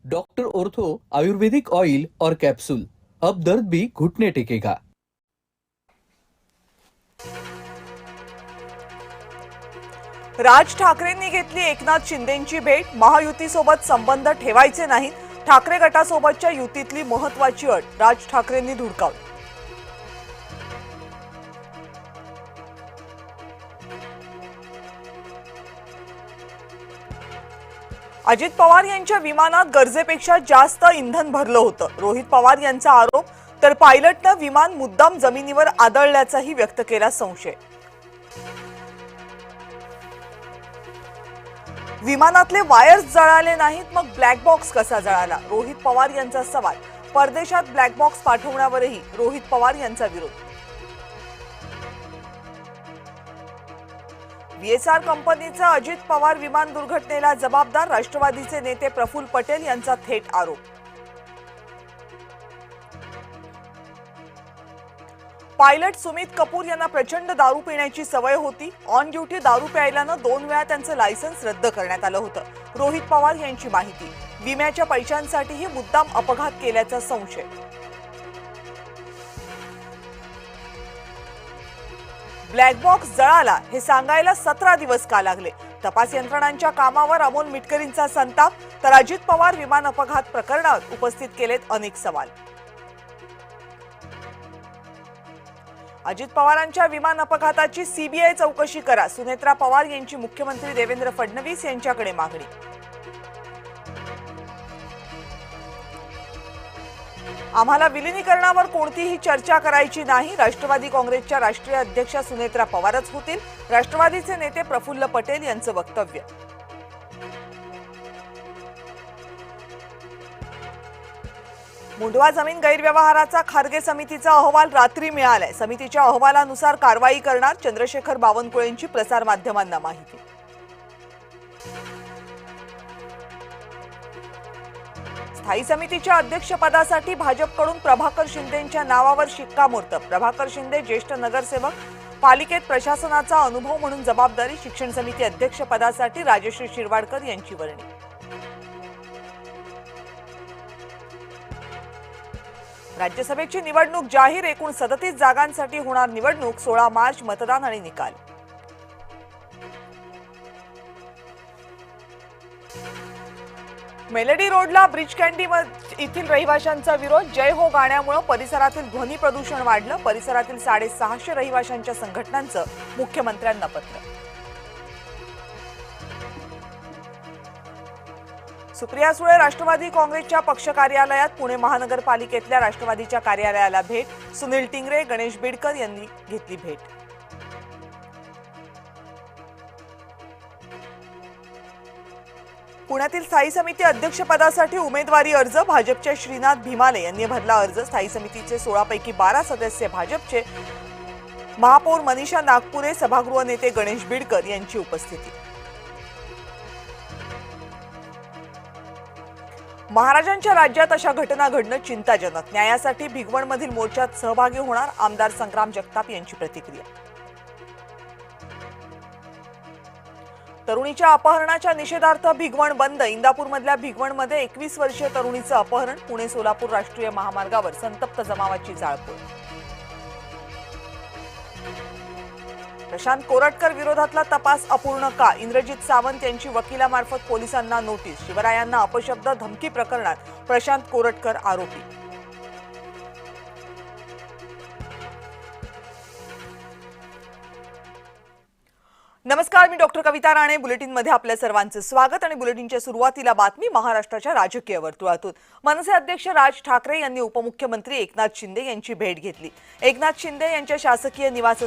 Doctor ortho आयुर्वेदिक oil और capsule, अब दर्द भी घुटने टेकेगा। राज ठाकरेंनी घेतली एकनाथ शिंदेंची भेट। महायुतीसोबत संबंध ठेवायचे नाहीत, ठाकरे गटासोबतच्या युतीतली महत्त्वाची अट राज ठाकरेंनी धुडकावली। अजित पवार यांच्या विमानात गरजेपेक्षा जास्त इंधन भरलं होतं, रोहित पवार यांचा आरोप। तर पायलटनं विमान मुद्दाम जमिनीवर आदळल्याचाही व्यक्त केला संशय। विमानातले वायर्स जळाले नाहीत, मग ब्लॅक बॉक्स कसा जळाला? रोहित पवार यांचा सवाल। परदेशात ब्लॅक बॉक्स पाठवण्यावरही रोहित पवार यांचा विरोध। VSR कंपनीचा अजित पवार विमान दुर्घटनेला जबाबदार, राष्ट्रवादीचे नेते प्रफुल्ल पटेल यांचा थेट आरोप। पायलट सुमित कपूर यांना प्रचंड दारू पिण्याची सवय होती। ऑन ड्युटी दारू प्यायल्यानं 2 वेळा त्यांचं लायसन्स रद्द करण्यात आलं होतं। रोहित पवार यांची माहिती। विम्याच्या पैशांसाठीही मुद्दाम अपघात केल्याचा संशय। ब्लॅक बॉक्स जळाला हे सांगायला 17 दिवस का लागले? तपास यंत्रणांच्या कामावर अमोल मिटकरींचा संताप। तर अजित पवार विमान अपघात प्रकरणात उपस्थित केलेत अनेक सवाल। अजित पवारांच्या विमान अपघाताची CBI चौकशी करा, सुनेत्रा पवार यांची मुख्यमंत्री देवेंद्र फडणवीस यांच्याकडे मागणी। आम्हाला विलीनीकरणावर कोणतीही चर्चा करायची नाही, राष्ट्रवादी काँग्रेसच्या राष्ट्रीय अध्यक्षा सुनेत्रा पवारच होतील, राष्ट्रवादीचे नेते प्रफुल्ल पटेल यांचं वक्तव्य। मुंढवा जमीन गैरव्यवहाराचा खारगे समितीचा अहवाल रात्री मिळालाय। समितीच्या अहवालानुसार कारवाई करणार, चंद्रशेखर बावनकुळेंची प्रसार माध्यमांना माहिती। स्थायी समितीच्या अध्यक्षपदासाठी भाजपकडून प्रभाकर शिंदेंच्या नावावर शिक्कामोर्तब। प्रभाकर शिंदे ज्येष्ठ नगरसेवक, पालिकेत प्रशासनाचा अनुभव म्हणून जबाबदारी। शिक्षण समिती अध्यक्षपदासाठी राजश्री शिरवाडकर यांची वर्णी। राज्यसभेची निवडणूक जाहीर, एकूण 37 जागांसाठी होणार निवडणूक। 16 मार्च मतदान आणि निकाल। मेलडी रोडला ब्रिज कॅन्डी येथील रहिवाशांचा विरोध। जय हो गाण्यामुळे परिसरातील ध्वनी प्रदूषण वाढलं। परिसरातील 650 रहिवाशांच्या संघटनांचं मुख्यमंत्र्यांना पत्र। सुप्रिया सुळे राष्ट्रवादी काँग्रेसच्या पक्ष कार्यालयात। पुणे महानगरपालिकेतल्या राष्ट्रवादीच्या कार्यालयाला भेट। सुनील टिंगरे, गणेश बिडकर यांनी घेतली भेट। पुण्यातील स्थायी समिती अध्यक्षपदासाठी उमेदवारी अर्ज। भाजपचे श्रीनाथ भीमाले यांनी भरला अर्ज। स्थायी समितीचे 16 पैकी 12 सदस्य भाजपचे। महापौर मनीषा नागपुरे, सभागृह नेते गणेश बिडकर यांची उपस्थिती। महाराजांच्या राज्यात अशा घटना घडणं चिंताजनक, न्यायासाठी भिगवणमधील मोर्चात सहभागी होणार, आमदार संग्राम जगताप यांची प्रतिक्रिया। तरुणीच्या अपहरणाच्या निषेधार्थ भिगवण बंद। इंदापूरमधल्या भिगवणमध्ये 21 वर्षीय तरुणीचं अपहरण। पुणे सोलापूर राष्ट्रीय महामार्गावर संतप्त जमावाची जाळपोळ। प्रशांत कोरटकर विरोधातला तपास अपूर्ण का? इंद्रजित सावंत यांची वकिलामार्फत पोलिसांना नोटीस। शिवरायांना अपशब्द धमकी प्रकरणात प्रशांत कोरटकर आरोपी। नमस्कार, मी डॉक्टर कविता राणे। बुलेटिनमध्ये आपल्या सर्वांचं स्वागत आणि बुलेटिनच्या सुरुवातीला बातमी महाराष्ट्राच्या राजकीय वर्तुळातून। मनसे अध्यक्ष राज ठाकरे यांनी उपमुख्यमंत्री एकनाथ शिंदे यांची भेट घेतली। एकनाथ शिंदे यांच्या शासकीय निवासस्थानी